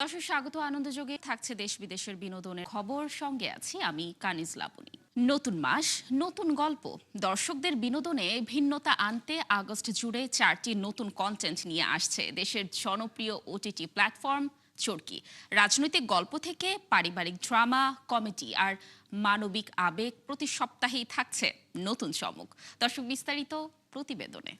দর্শক স্বাগত আনন্দযোগে থাকছে দেশ বিদেশের বিনোদনের খবর। সঙ্গে আছি আমি কানিজ লাবণী। নতুন মাস নতুন গল্প, দর্শকদের বিনোদনে ভিন্নতা আনতে আগস্ট জুড়ে 4টি নতুন কন্টেন্ট নিয়ে আসছে দেশের জনপ্রিয় ওটিটি প্ল্যাটফর্ম চরকি। রাজনৈতিক গল্প থেকে পারিবারিক ড্রামা, কমেডি আর মানবিক আবেগ প্রতি সপ্তাহেই থাকছে নতুন চমক। দর্শক বিস্তারিত প্রতিবেদনে।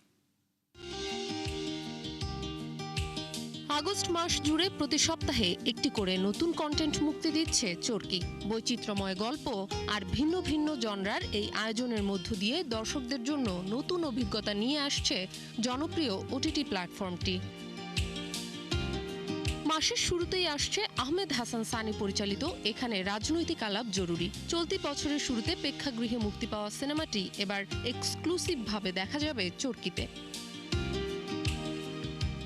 আগস্ট মাস জুড়ে প্রতি সপ্তাহে একটি করে নতুন কন্টেন্ট মুক্তি দিচ্ছে চরকি। বৈচিত্র্যময় গল্প আর ভিন্ন ভিন্ন জনরার এই আয়োজনের মধ্য দিয়ে দর্শকদের জন্য নতুন অভিজ্ঞতা নিয়ে আসছে জনপ্রিয় ওটিটি প্ল্যাটফর্মটি। মাসের শুরুতেই আসছে আহমেদ হাসান সানি পরিচালিত এখানে রাজনৈতিক আলাপ জরুরি। চলতি বছরের শুরুতে প্রেক্ষাগৃহে মুক্তি পাওয়া সিনেমাটি এবার এক্সক্লুসিভভাবে দেখা যাবে চরকিতে।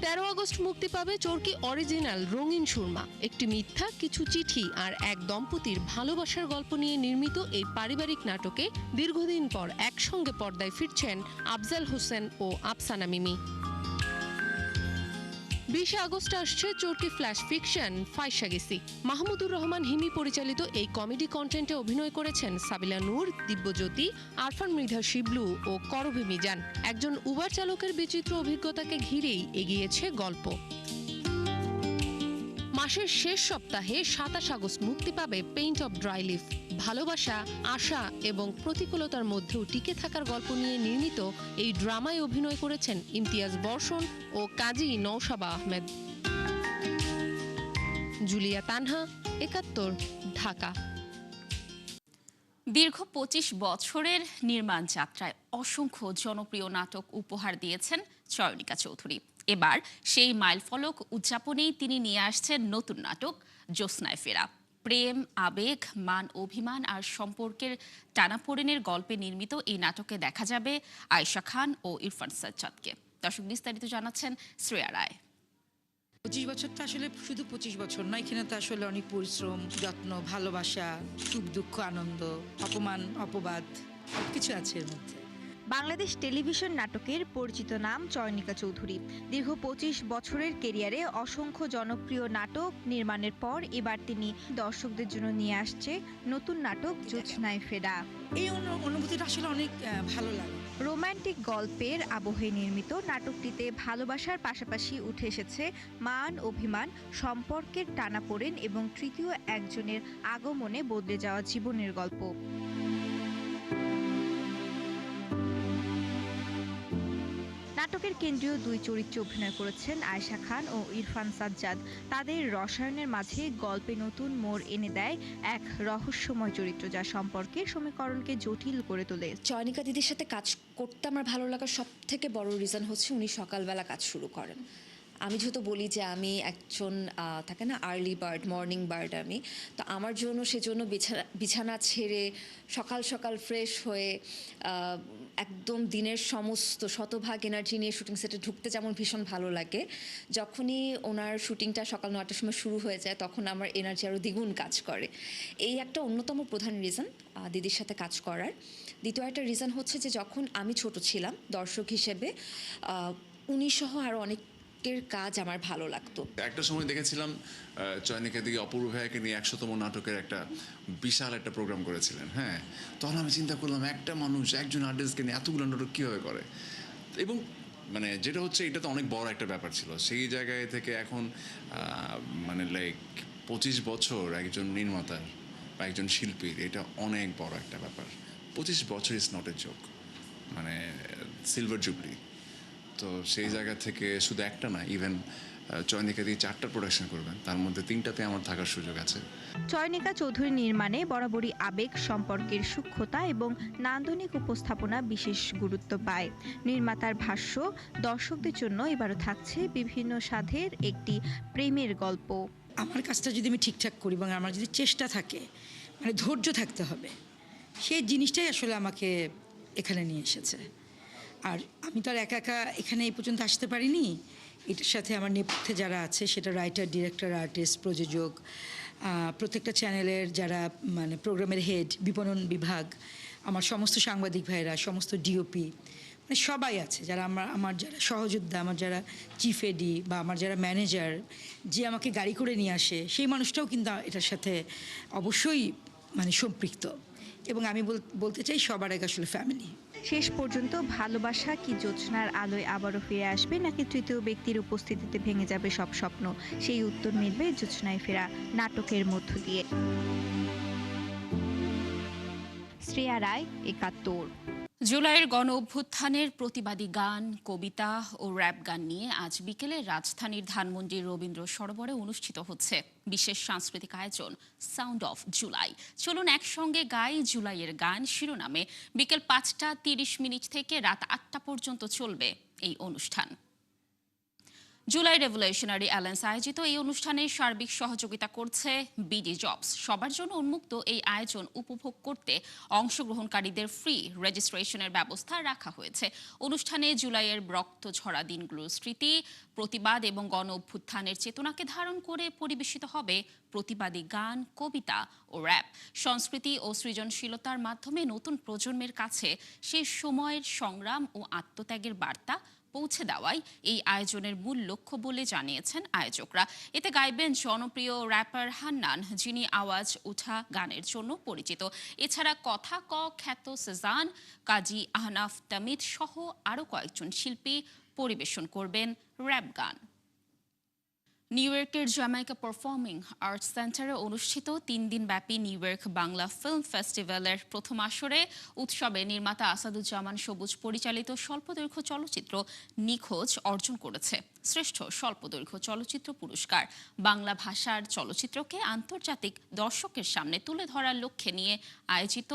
13 আগস্ট মুক্তি পাবে চরকি অরিজিনাল রঙিন সুরমা। একটি মিথ্যা, কিছু চিঠি আর এক দম্পতির ভালোবাসার গল্প নিয়ে নির্মিত এই পারিবারিক নাটকে দীর্ঘদিন পর একসঙ্গে পর্দায় ফিরছেন আফজাল হোসেন ও আফসানা মিমি। 20 আগস্ট আসছে চরকি ফ্ল্যাশ ফিকশন ফাইসা গেছি। মাহমুদুর রহমান হিমি পরিচালিত এই কমেডি কন্টেন্টে অভিনয় করেছেন সাবিলা নূর, দিব্যজ্যোতি, আরফান মৃধা শিবলু ও করবী মিজান। একজন উবার চালকের বিচিত্র অভিজ্ঞতাকে ঘিরেই এগিয়েছে গল্প। মাসের শেষ সপ্তাহে 27 আগস্ট মুক্তি পাবে পেইন্ট অফ ড্রাই লিফ। ভালোবাসা, আশা এবং প্রতিকূলতার মধ্যেও টিকে থাকার গল্প নিয়ে নির্মিত এই ড্রামায় অভিনয় করেছেন ইমতিয়াজ বর্ষণ ও কাজী নওশাবা আহমেদ। জুলিয়া তানহা, 71, ঢাকা। দীর্ঘ 25 বছরের নির্মাণ যাত্রায় অসংখ্য জনপ্রিয় নাটক উপহার দিয়েছেন চয়নিকা চৌধুরী। এবার সেই মাইলফলক উদযাপনেই তিনি নিয়ে আসছেন নতুন নাটক জ্যোৎস্নায় ফেরা। প্রেম, আবেগ, মান অভিমান আর সম্পর্কের টানাপোড়েনের গল্পে নির্মিত এই নাটকে দেখা যাবে আয়েশা খান ও ইরফান সাজ্জাদকে। দর্শক বিস্তারিত জানাচ্ছেন শ্রেয়া রায়। 25 বছরটা আসলে শুধু 25 বছর নয়, এখানে তো আসলে অনেক পরিশ্রম, যত্ন, ভালোবাসা, সুখ দুঃখ, আনন্দ, অপমান, অপবাদ সবকিছু আছে এর মধ্যে। বাংলাদেশ টেলিভিশন নাটকের পরিচিত নাম চয়নিকা চৌধুরী। দীর্ঘ 25 বছরের কেরিয়ারে অসংখ্য জনপ্রিয় নাটক নির্মাণের পর এবার তিনি দর্শকদের জন্য নিয়ে আসছে নতুন নাটক জ্যোৎস্নায় ফেরা। এই অনুভূতিটা আসলে অনেক ভালো লাগে। রোমান্টিক গল্পের আবহে নির্মিত নাটকটিতে ভালোবাসার পাশাপাশি উঠে এসেছে মান অভিমান, সম্পর্কের টানাপোড়েন এবং তৃতীয় একজনের আগমনে বদলে যাওয়া জীবনের গল্প। নাটকের কেন্দ্রীয় দুই চরিত্রে অভিনয় করেছেন আয়েশা খান ও ইরফান সাজ্জাদ। তাদের রসায়নের মাঝে গল্পে নতুন মোড় এনে দেয় এক রহস্যময় চরিত্র, যা সম্পর্কের সমীকরণকে জটিল করে তোলে। চয়নিকা দিদির সাথে কাজ করতে আমার ভালো লাগার সব থেকে বড় রিজন হচ্ছে উনি সকালবেলা কাজ শুরু করেন। আমি যেহেতু বলি যে আমি একজন থাকে না আর্লি বার্ড, মর্নিং বার্ড, আমি তো আমার জন্য সেজন্য বিছানা ছেড়ে সকাল সকাল ফ্রেশ হয়ে একদম দিনের সমস্ত শতভাগ এনার্জি নিয়ে শুটিং সেটে ঢুকতে যেমন ভীষণ ভালো লাগে, যখনই ওনার শুটিংটা সকাল 9টার সময় শুরু হয়ে যায় তখন আমার এনার্জি আরও দ্বিগুণ কাজ করে। এই একটা অন্যতম প্রধান রিজন দিদির সাথে কাজ করার। দ্বিতীয় একটা রিজন হচ্ছে যে যখন আমি ছোট ছিলাম দর্শক হিসেবে উনি সহ আরও অনেক কাজ আমার ভালো লাগতো। একটা সময় দেখেছিলাম চয়নিকা দিদি অপূর্ব ভাইয়াকে নিয়ে 100তম নাটকের একটা বিশাল একটা প্রোগ্রাম করেছিলেন। হ্যাঁ, তখন আমি চিন্তা করলাম একটা মানুষ একজন আর্টিস্টকে নিয়ে এতগুলো নাটক কীভাবে করে, এবং মানে যেটা হচ্ছে এটা তো অনেক বড় একটা ব্যাপার ছিল। সেই জায়গায় থেকে এখন মানে লাইক 25 বছর একজন নির্মাতার বা একজন শিল্পীর, এটা অনেক বড় একটা ব্যাপার। 25 বছর ইজ নট এ জোক, মানে সিলভার জুবলি। তো সেই জায়গা থেকে শুধু একটা না, ইভেন চয়নিকা দিয়ে 4টা প্রোডাকশন করবেন, তার মধ্যে 3টাতে আমার থাকার সুযোগ আছে। চয়নিকা চৌধুরী নির্মাণে বরাবরই আবেগ, সম্পর্কের সূক্ষ্মতা এবং নান্দনিক উপস্থাপনা বিশেষ গুরুত্ব পায়। নির্মাতার ভাষ্য, দর্শকদের জন্য এবারও থাকছে বিভিন্ন স্বাদের একটি প্রেমের গল্প। আমার কাজটা যদি আমি ঠিকঠাক করি এবং আমার যদি চেষ্টা থাকে, মানে ধৈর্য থাকতে হবে, সেই জিনিসটাই আসলে আমাকে এখানে নিয়ে এসেছে। আর আমি তো আর একা একা এখানে এই পর্যন্ত আসতে পারিনি। এটার সাথে আমার নেপথ্যে যারা আছে, সেটা রাইটার, ডিরেক্টর, আর্টিস্ট, প্রযোজক, প্রত্যেকটা চ্যানেলের যারা মানে প্রোগ্রামের হেড, বিপণন বিভাগ, আমার সমস্ত সাংবাদিক ভাইরা, সমস্ত ডিওপি, মানে সবাই আছে, যারা আমার যারা সহযোদ্ধা, আমার যারা চিফ এডি বা আমার যারা ম্যানেজার, যে আমাকে গাড়ি করে নিয়ে আসে, সেই মানুষটাও কিন্তু এটার সাথে অবশ্যই মানে সম্পৃক্ত। এবং আমি বলতে চাই সবার আগে আসলে ফ্যামিলি। শেষ পর্যন্ত ভালোবাসা কি জ্যোৎস্নার আলোয় আবারও ফিরে আসবে, নাকি তৃতীয় ব্যক্তির উপস্থিতিতে ভেঙে যাবে সব স্বপ্ন? সেই উত্তর মিলবে জ্যোৎস্নায় ফেরা নাটকের মধ্য দিয়ে। শ্রেয়া রায়, ৭১। জুলাইয়ের গণ অভ্যুত্থানের প্রতিবাদী গান, কবিতা ও র‍্যাপ গান নিয়ে আজ বিকেলে রাজধানীর ধানমন্ডির রবীন্দ্র সরোবরে অনুষ্ঠিত হচ্ছে বিশেষ সাংস্কৃতিক আয়োজন সাউন্ড অফ জুলাই। চলুন একসঙ্গে গাই জুলাইয়ের গান শিরোনামে বিকেল ৫টা ৩০ থেকে রাত ৮টা পর্যন্ত চলবে এই অনুষ্ঠান। জুলাই রেভলিউশনারি অ্যালায়েন্স আয়োজিত এই অনুষ্ঠানে সার্বিক সহযোগিতা করছে বিডি জবস। সবার জন্য উন্মুক্ত এই আয়োজন উপভোগ করতে অংশগ্রহণকারীদের ফ্রি রেজিস্ট্রেশনের ব্যবস্থা রাখা হয়েছে। অনুষ্ঠানে জুলাইয়ের রক্ত ঝরা দিনগুলোর স্মৃতি, প্রতিবাদ এবং গণ অভ্যুত্থানের চেতনাকে ধারণ করে পরিবেশিত হবে প্রতিবাদী গান, কবিতা ও র‍্যাপ। সংস্কৃতি ও সৃজনশীলতার মাধ্যমে নতুন প্রজন্মের কাছে সেই সময়ের সংগ্রাম ও আত্মত্যাগের বার্তা পৌঁছে দেওয়াই এই আয়োজনের মূল লক্ষ্য বলে জানিয়েছেন আয়োজকরা। এতে গাইবেন জনপ্রিয় র্যাপার হান্নান, যিনি আওয়াজ উঠা গানের জন্য পরিচিত। এছাড়া কথা ক খ্যাত সেজান, কাজী আহনাফ তামিদ সহ আরও কয়েকজন শিল্পী পরিবেশন করবেন র‍্যাপ গান। নিউ ইয়র্কের জ্যামাইকা পারফর্মিং আর্টস সেন্টারে অনুষ্ঠিত ৩ দিনব্যাপী নিউ ইয়র্ক বাংলা ফিল্ম ফেস্টিভ্যালের প্রথম আসরে উৎসবে নির্মাতা আসাদুজ্জামান সবুজ পরিচালিত স্বল্পদৈর্ঘ্য চলচ্চিত্র নিখোঁজ অর্জন করেছে শ্রেষ্ঠ স্বল্পদৈর্ঘ্য চলচ্চিত্র পুরস্কার। বাংলা ভাষার চলচ্চিত্রকে আন্তর্জাতিক দর্শকের সামনে তুলে ধরার লক্ষ্যে নিয়ে আয়োজিত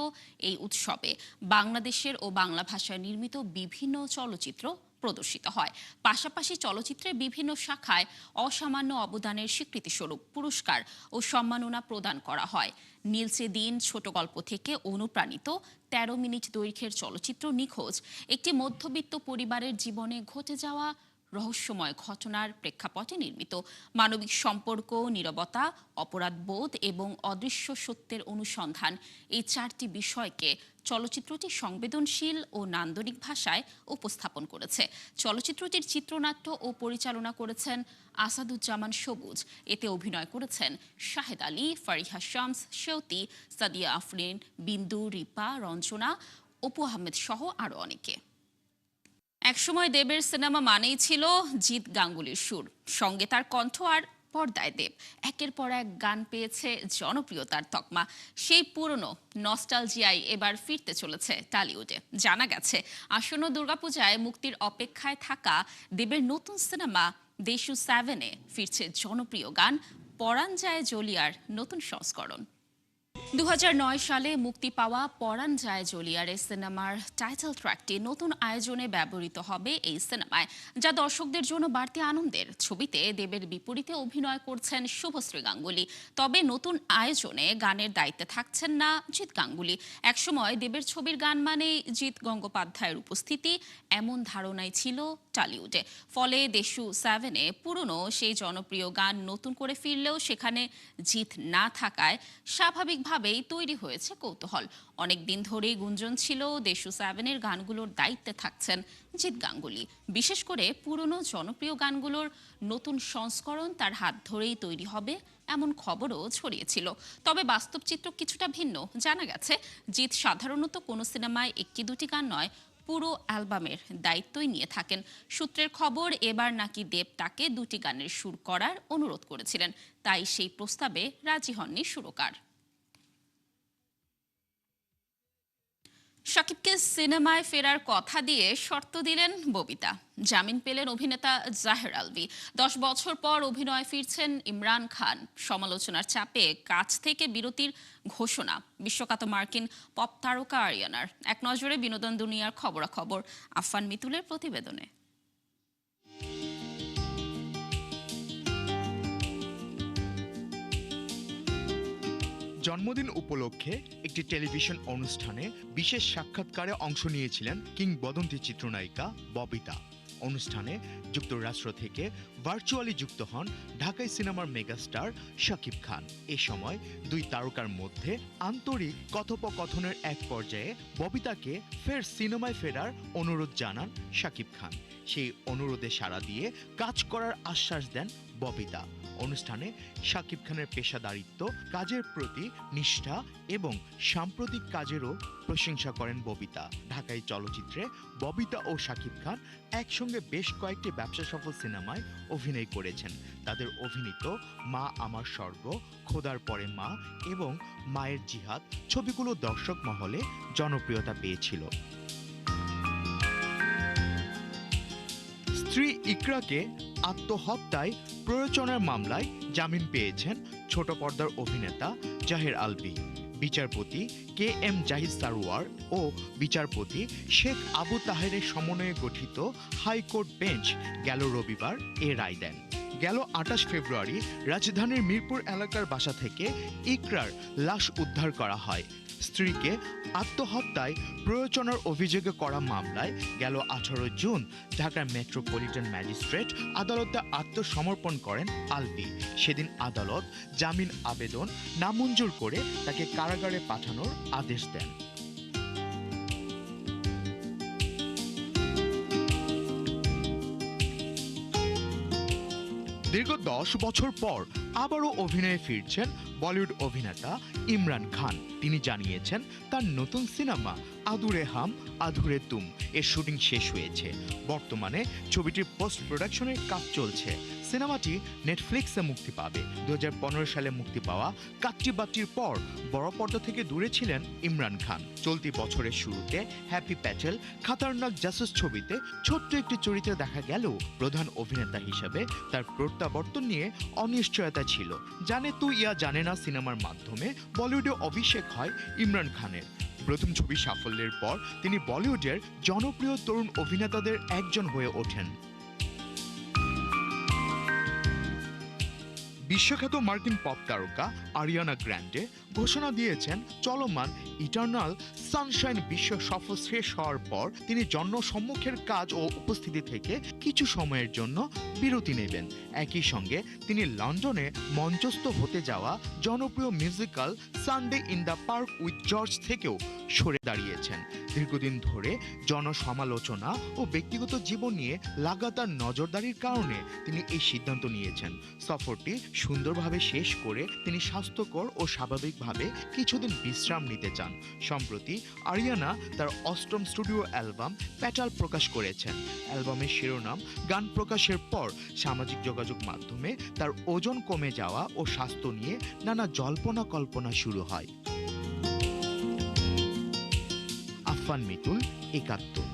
এই উৎসবে বাংলাদেশের ও বাংলা ভাষায় নির্মিত বিভিন্ন চলচ্চিত্র প্রদর্শিত হয়। পাশাপাশি চলচ্চিত্রের বিভিন্ন শাখায় অসামান্য অবদানের স্বীকৃতিস্বরূপ পুরস্কার ও সম্মাননা প্রদান করা হয়। নীলচে দিন ছোট গল্প থেকে অনুপ্রাণিত ১৩ মিনিট দৈর্ঘ্যের চলচ্চিত্র নিখোঁজ একটি মধ্যবিত্ত পরিবারের জীবনে ঘটে যাওয়া রহস্যময় ঘটনার প্রেক্ষাপটে নির্মিত। মানবিক সম্পর্ক, নীরবতা, অপরাধবোধ এবং অদৃশ্য সত্যের অনুসন্ধান, এই 4টি বিষয়কে চলচ্চিত্রটি সংবেদনশীল ও নান্দনিক ভাষায় উপস্থাপন করেছে। চলচ্চিত্রটির চিত্রনাট্য ও পরিচালনা করেছেন আসাদুজ্জামান সবুজ। এতে অভিনয় করেছেন শাহেদ আলী, ফারিহা শামস, সেউতি, সাদিয়া আফরিন, বিন্দু, রিপা, রঞ্জনা, অপু আহমেদ সহ আরও অনেকে। একসময় দেবের সিনেমা মানেই ছিল জিৎ গাঙ্গুলির সুর, সঙ্গে তার কণ্ঠ, আর পর্দায় দেব একের পর এক গান পেয়েছে জনপ্রিয়তার তকমা। সেই পুরনো নস্টালজিয়ায় এবার ফিরতে চলেছে টলিউডে। জানা গেছে আসন্ন দুর্গাপূজায় মুক্তির অপেক্ষায় থাকা দেবের নতুন সিনেমা দেশু 7-এ ফিরছে জনপ্রিয় গান পরাণ যায় জ্বলিয়ার নতুন সংস্করণ। ২০০৯ সালে মুক্তি পাওয়া পরাণ যায় জ্বলিয়ার সিনেমার টাইটেল ট্র্যাকটি নতুন আয়োজনে ব্যবহৃত হবে এই সিনেমায়, যা দর্শকদের জন্য বাড়তি আনন্দের। ছবিতে দেবের বিপরীতে অভিনয় করছেন শুভশ্রী গাঙ্গুলি। তবে নতুন আয়োজনে গানের দায়িত্বে থাকছেন না জিৎ গাঙ্গুলি। একসময় দেবের ছবির গান মানেই জিৎ গঙ্গোপাধ্যায়ের উপস্থিতি, এমন ধারণাই ছিল টলিউডে। ফলে দেশু 7-এ পুরনো সেই জনপ্রিয় গান নতুন করে ফিরলেও সেখানে জিৎ না থাকায় স্বাভাবিকভাবেই তৈরি হয়েছে কৌতূহল। অনেক দিন ধরেই গুঞ্জন ছিল দেশু 7-এর গানগুলোর দায়িত্বে থাকছেন জিৎ গাঙ্গুলি। বিশেষ করে পুরনো জনপ্রিয় গানগুলোর নতুন সংস্করণ তার হাত ধরেই তৈরি হবে এমন খবরও ছড়িয়েছিল। তবে বাস্তব চিত্র কিছুটা ভিন্ন। জানা গেছে জিৎ সাধারণত কোনো সিনেমায় 1-2টি গান নয়, পুরো অ্যালবামের দায়িত্বই নিয়ে থাকেন। সূত্রের খবর, এবার নাকি দেব তাকে 2টি গানের সুর করার অনুরোধ করেছিলেন, তাই সেই প্রস্তাবে রাজি হননি সুরকার। শাকিবকে সিনেমায় ফেরার কথা দিয়ে শর্ত দিলেন ববিতা। জামিন পেলেন অভিনেতা জাহের আলভী। 10 বছর পর অভিনয় ফিরছেন ইমরান খান। সমালোচনার চাপে কাজ থেকে বিরতির ঘোষণা বিশ্বখ্যাত মার্কিন পপ তারকা আরিয়ানার। এক নজরে বিনোদন দুনিয়ার খবরাখবর আফফান মিতুলের প্রতিবেদনে। জন্মদিন উপলক্ষে একটি টেলিভিশন অনুষ্ঠানে বিশেষ সাক্ষাৎকারে অংশ নিয়েছিলেন কিংবদন্তি চিত্রনায়িকা ববিতা। অনুষ্ঠানে যুক্তরাষ্ট্র থেকে ভার্চুয়ালি যুক্ত হন ঢাকাই সিনেমার মেগাস্টার শাকিব খান। এ সময় দুই তারকার মধ্যে আন্তরিক কথোপকথনের এক পর্যায়ে ববিতাকে ফের সিনেমায় ফেরার অনুরোধ জানান শাকিব খান। সেই অনুরোধে সাড়া দিয়ে কাজ করার আশ্বাস দেন ববিতা। অনুষ্ঠানে শাকিব খানের পেশাদারিত্ব, কাজের প্রতি নিষ্ঠা এবং সাম্প্রতিক কাজেরও প্রশংসা করেন ববিতা। ঢাকাই চলচ্চিত্রে ববিতা ও শাকিব খান একসঙ্গে বেশ কয়েকটি ব্যবসা সফল সিনেমায় অভিনয় করেছেন। তাদের অভিনীত মা আমার স্বর্গ, খোদার পরে মা এবং মায়ের জিহাদ ছবিগুলো দর্শক মহলে জনপ্রিয়তা পেয়েছিল। স্ত্রী ইকরাকে আত্মহত্যায় প্ররোচনার মামলায় জামিন পেয়েছেন ছোট পর্দার অভিনেতা জাহের আলভী। বিচারপতি কে এম জাহিদ সারোয়ার ও বিচারপতি শেখ আবু তাহেরের সমন্বয়ে গঠিত হাইকোর্ট বেঞ্চ গেল রবিবার এ রায় দেন। গেল ২৮ ফেব্রুয়ারি রাজধানীর মিরপুর এলাকার বাসা থেকে ইকরার লাশ উদ্ধার করা হয়। স্ত্রীকে আত্মহত্যায় প্ররোচনার অভিযোগে করা মামলায় গেল ১৮ জুন ঢাকার মেট্রোপলিটন ম্যাজিস্ট্রেট আদালতে আত্মসমর্পণ করেন আলভী। সেদিন আদালত জামিন আবেদন নামঞ্জুর করে তাকে কারাগারে পাঠানোর আদেশ দেন। দীর্ঘ ১০ বছর পর আবারও অভিনয়ে ফিরছেন বলিউড অভিনেতা ইমরান খান। তিনি জানিয়েছেন তার নতুন সিনেমা আধুরে হাম আধুরে তুম এর শুটিং শেষ হয়েছে। বর্তমানে ছবিটির পোস্ট প্রোডাকশনের কাজ চলছে। সিনেমাটি নেটফ্লিক্সে মুক্তি পাবে। ২০১৫ সালে মুক্তি পাওয়া কাট্টি বাট্টির পর বড় পর্দা থেকে দূরে ছিলেন ইমরান খান। চলতি বছরের শুরুতে হ্যাপি প্যাটেল খাতারনাক জাসুস ছবিতে ছোট্ট একটি চরিত্রে দেখা গেলেও প্রধান অভিনেতা হিসেবে তার প্রত্যাবর্তন নিয়ে অনিশ্চয়তা ছিল। জানে তু ইয়া জানে না সিনেমার মাধ্যমে বলিউডে অভিষেক হয় ইমরান খানের। প্রথম ছবি সাফল্যের পর তিনি বলিউডের জনপ্রিয় তরুণ অভিনেতাদের একজন হয়ে ওঠেন। বিশ্বখ্যাত মার্কিন পপ তারকা আরিয়ানা গ্র্যান্ডে ঘোষণা দিয়েছেন চলমান ইটার্নাল সানশাইন বিশ্ব সফর শেষ হওয়ার পর তিনি জনসম্মুখের কাজ ও উপস্থিতি থেকে কিছু সময়ের জন্য বিরতি নেবেন। একই সঙ্গে তিনি লন্ডনে মঞ্চস্থ হতে যাওয়া জনপ্রিয় musical Sunday in the park with George থেকেও সরে দাঁড়িয়েছেন। দীর্ঘদিন ধরে জনসমালোচনা ও ব্যক্তিগত জীবন নিয়ে লাগাতার নজরদারির কারণে তিনি এই সিদ্ধান্ত নিয়েছেন। সফরটি সুন্দরভাবে শেষ করে তিনি স্বাস্থ্যকর ও স্বাভাবিকভাবে কিছুদিন বিশ্রাম নিতে চান। সম্প্রতি আরিয়ানা তার ৮ম স্টুডিও অ্যালবাম প্যাটাল প্রকাশ করেছেন। অ্যালবামের শিরোনাম গান প্রকাশের পর সামাজিক যোগাযোগ মাধ্যমে তার ওজন কমে যাওয়া ও স্বাস্থ্য নিয়ে নানা জল্পনা কল্পনা শুরু হয়। আফফান মিতুল, একাত্তর।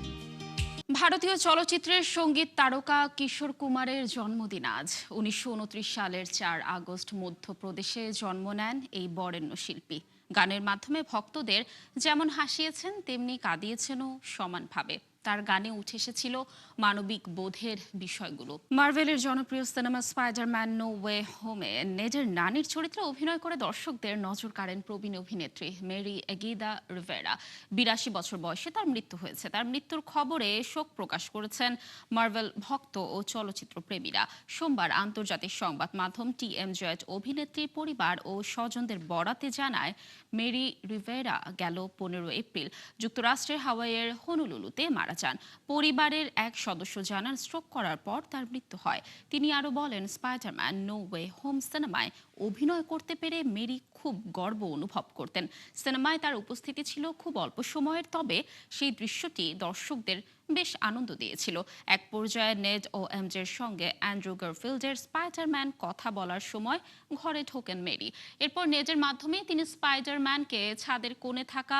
ভারতীয় চলচ্চিত্রের সঙ্গীত তারকা কিশোর কুমারের জন্মদিন আজ। ১৯২৯ সালের ৪ আগস্ট মধ্যপ্রদেশে জন্ম নেন এই বরেণ্য শিল্পী। গানের মাধ্যমে ভক্তদের যেমন হাসিয়েছেন তেমনি কাঁদিয়েছেনও সমানভাবে। তার গানে উঠে এসেছিল মানবিক বোধের বিষয়গুলো। মার্ভেলের জনপ্রিয় সিনেমা স্পাইডারম্যান নো ওয়ে হোমে নেডের নানির চরিত্রে অভিনয় করে দর্শকদের নজর কাড়েন প্রবীণ অভিনেত্রী মেরি এগিদা রিভেরা। ৮২ বছর বয়সে তার মৃত্যু হয়েছে। তার মৃত্যুর খবরে শোক প্রকাশ করেছেন মার্ভেল ভক্ত ও চলচ্চিত্র প্রেমীরা। সোমবার আন্তর্জাতিক সংবাদ মাধ্যম TMZ অভিনেত্রীর পরিবার ও স্বজনদের বরাতে জানায় মেরি রিভেরা গেল ১৫ এপ্রিল যুক্তরাষ্ট্রের হাওয়াইয়ের হনুলুলুতে মারা যান। পরিবারের এক সদস্য জানান স্ট্রোক করার পর তার মৃত্যু হয়। তিনি আরো বলেন, স্পাইডারম্যান নো ওয়ে হোম সিনেমায় অভিনয় করতে পেরে মেরি খুব গর্ব অনুভব করতেন। সিনেমায় তার উপস্থিতি ছিল খুব অল্প সময়ের, তবে সেই দৃশ্যটি দর্শকদের বেশ আনন্দ দিয়েছিল। এক পর্যায়ে নেড ও এমজের সঙ্গে অ্যান্ড্রু গারফিল্ডের স্পাইডারম্যান কথা বলার সময় ঘরে ঢোকেন মেরি। এরপর নেডের মাধ্যমে তিনি স্পাইডারম্যানকে ছাদের কোণে থাকা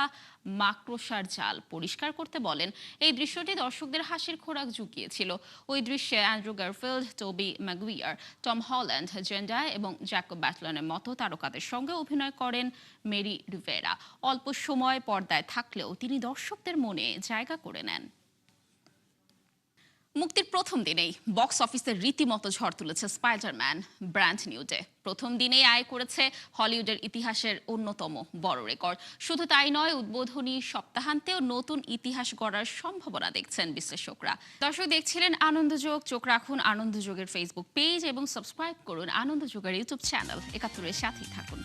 মাকড়সার জাল পরিষ্কার করতে বলেন। এই দৃশ্যটি দর্শকদের হাসির খোরাক জুগিয়েছিল। ওই দৃশ্যে Andrew Garfield, টোবি Maguire, Tom Holland, জেন্ডায় এবং জ্যাকব ব্যাটলনের মতো তারকাদের সঙ্গে অভিনয় করেন মেরি রিভেরা। অল্প সময় পর্দায় থাকলেও তিনি দর্শকদের মনে জায়গা করে নেন। মুক্তির প্রথম দিনেই বক্স অফিসে রীতিমতো ঝড় তুলেছে স্পাইডারম্যান ব্র্যান্ড নিউ ডে। প্রথম দিনেই আয় করেছে হলিউডের ইতিহাসের অন্যতম বড় রেকর্ড। শুধু তাই নয়, উদ্বোধনী সপ্তাহান্তেও নতুন ইতিহাস গড়ার সম্ভাবনা দেখছেন বিশ্লেষকরা। দর্শক দেখছিলেন আনন্দযোগ। চোখ রাখুন আনন্দযোগের ফেসবুক পেজ এবং সাবস্ক্রাইব করুন আনন্দযোগের ইউটিউব চ্যানেল। ৭১-এর সাথেই থাকুন।